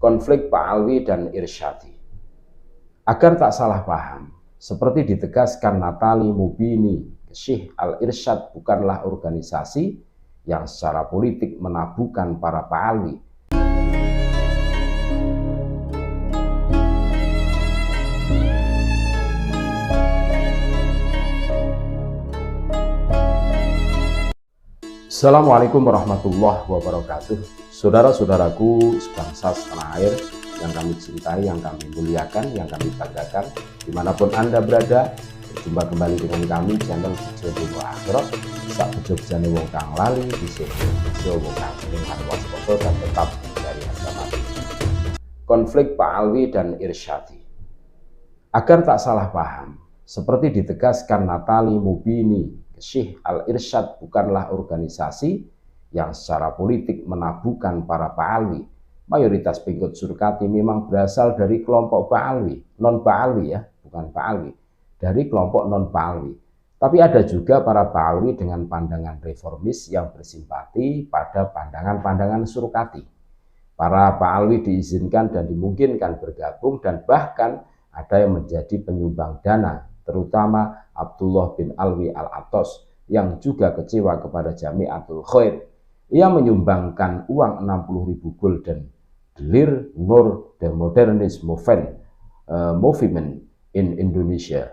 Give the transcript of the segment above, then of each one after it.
konflik Pak Alwi dan Irsyadi. Agar tak salah paham, seperti ditegaskan Natali Mubini, Syekh Al-Irsyad bukanlah organisasi yang secara politik menabuhkan para Pak Alwi. Assalamualaikum warahmatullahi wabarakatuh. Saudara-saudaraku sebangsa setanah air yang kami cintai, yang kami muliakan, yang kami banggakan, dimanapun Anda berada, berjumpa kembali dengan kami channel Bejo Dino Akhirat. Sak bejo bejane wong kang lali, dhisik bejo wong kang ning waspada dan tetap dari harga mati. Konflik Pak Alwi dan Irsyadi. Agar tak salah paham, seperti ditegaskan Natali Mubini, Syekh Al-Irsyad bukanlah organisasi yang secara politik menabuhkan para Pak Alwi. Mayoritas pengikut Surkati memang berasal dari kelompok Pak Alwi, non Pak Alwi ya, bukan Pak Alwi, dari kelompok non Pak Alwi. Tapi ada juga para Pak Alwi dengan pandangan reformis yang bersimpati pada pandangan-pandangan Surkati. Para Pak Alwi diizinkan dan dimungkinkan bergabung dan bahkan ada yang menjadi penyumbang dana, terutama Abdullah bin Alwi Al-Atos yang juga kecewa kepada Jamiatul Khair. Ia menyumbangkan uang 60.000 gulden. Delir Nur the Modernist Movement in Indonesia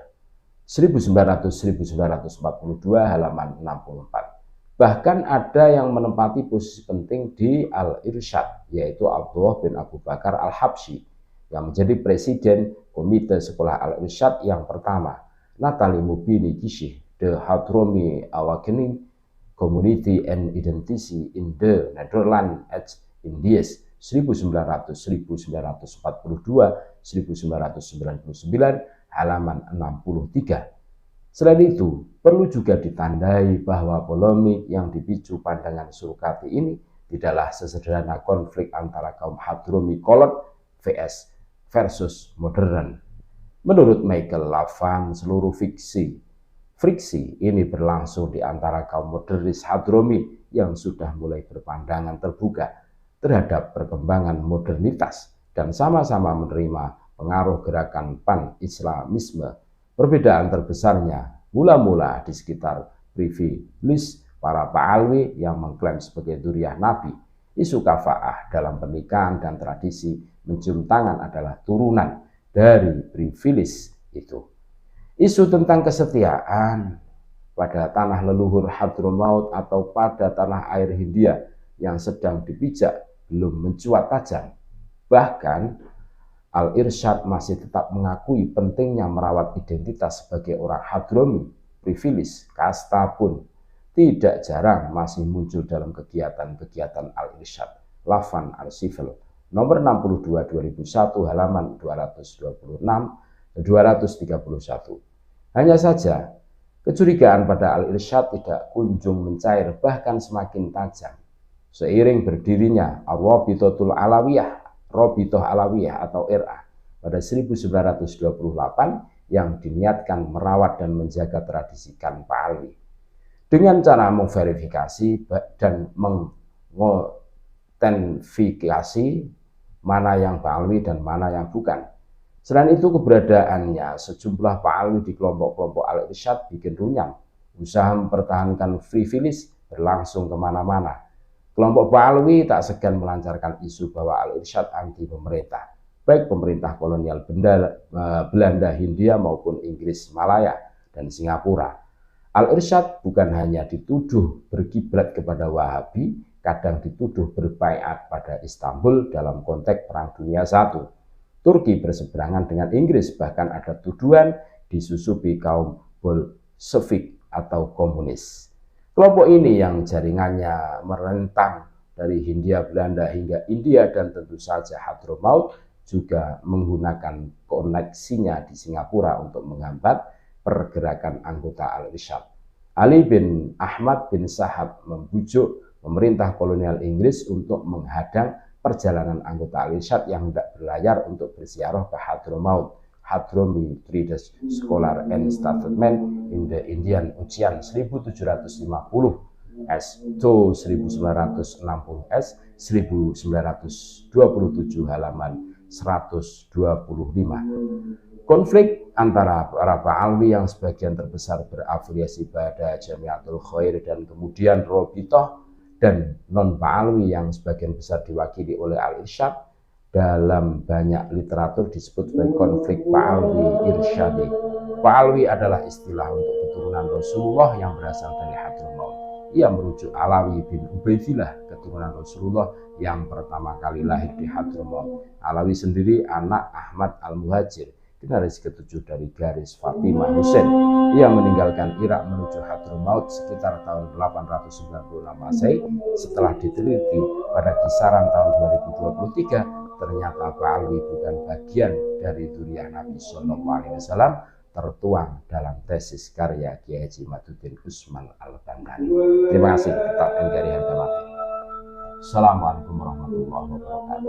1900-1942 halaman 64. Bahkan ada yang menempati posisi penting di Al-Irsyad, yaitu Abdullah bin Abu Bakar Al-Habsyi yang menjadi presiden Komite Sekolah Al-Irsyad yang pertama. Natali Mubini Syekh The Hadromi Awakening Community and Identity in the Netherlands at Indies 1900-1942 1999 halaman 63. Selain itu, perlu juga ditandai bahwa polemik yang dipicu pandangan Surkati ini tidaklah sesederhana konflik antara kaum Hadromi Kolot vs versus modern. Menurut Michael Lavan, seluruh friksi ini berlangsung di antara kaum modernis Hadromi yang sudah mulai berpandangan terbuka terhadap perkembangan modernitas dan sama-sama menerima pengaruh gerakan pan-islamisme. Perbedaan terbesarnya mula-mula di sekitar privilege para Pak Alwi yang mengklaim sebagai duriah Nabi. Isu kafaah dalam pernikahan dan tradisi mencium tangan adalah turunan dari privilege itu. Isu tentang kesetiaan pada tanah leluhur Hadramaut atau pada tanah air Hindia yang sedang dipijak belum mencuat tajam. Bahkan Al-Irsyad masih tetap mengakui pentingnya merawat identitas sebagai orang Hadromi. Privilege kasta pun tidak jarang masih muncul dalam kegiatan-kegiatan Al-Irsyad. Lavan Al-Sifil nomor 62 2001 halaman 226 dan 231. Hanya saja kecurigaan pada Al-Irsyad tidak kunjung mencair, bahkan semakin tajam seiring berdirinya Ar-Rabitatul Alawiyah, Rabithah Alawiyah atau RA pada 1928 yang diniatkan merawat dan menjaga tradisi Pak Alwi dengan cara memverifikasi dan mengotentifikasi mana yang Pak Alwi dan mana yang bukan. Selain itu, keberadaannya sejumlah Pak Alwi di kelompok-kelompok Al-Irsyad bikin runyam. Usaha mempertahankan privilege berlangsung kemana-mana. Kelompok Pak Alwi tak segan melancarkan isu bahwa Al-Irsyad anti pemerintah, baik pemerintah kolonial Belanda, Hindia maupun Inggris, Malaya, dan Singapura. Al-Irsyad bukan hanya dituduh berkiblat kepada Wahabi, kadang dituduh berbaiat pada Istanbul dalam konteks Perang Dunia I. Turki berseberangan dengan Inggris, bahkan ada tuduhan disusupi kaum Bolshevik atau komunis. Kelompok ini yang jaringannya merentang dari Hindia Belanda hingga India dan tentu saja Hadramaut juga menggunakan koneksinya di Singapura untuk menghambat pergerakan anggota Al-Irsyad. Ali bin Ahmad bin Sahab membujuk pemerintah kolonial Inggris untuk menghadang perjalanan anggota Al-Irsyad yang hendak berlayar untuk berziarah ke Hadramaut. Hadromi Traders Scholar and Statesman in the Indian Ocean 1750 S2 1960S 1927 halaman 125. Konflik antara para Ba'alwi yang sebagian terbesar berafiliasi pada Jamiatul Khair dan kemudian Robitoh dan non-Ba'alwi yang sebagian besar diwakili oleh Al-Irsyad dalam banyak literatur disebut sebagai konflik Ba'alwi Irsyadi. Ba'alwi adalah istilah untuk keturunan Rasulullah yang berasal dari Hadramaut. Ia merujuk Alawi bin Ubaidillah, keturunan Rasulullah yang pertama kali lahir di Hadramaut. Alawi sendiri anak Ahmad Al-Muhajir, generasi ke-7 dari garis Fatimah Husain. Ia meninggalkan Irak menuju Hadramaut sekitar tahun 896 Masehi. Setelah diteliti pada kisaran tahun 2023, ternyata Ba'alwi bukan bagian dari dzurriyyah Nabi Shallallahu Alaihi Wasallam, tertuang dalam tesis karya Kiai Haji Maduddin Usman Al-Bandani. Terima kasih. Tetap NKRI harga mati. Assalamualaikum warahmatullahi wabarakatuh.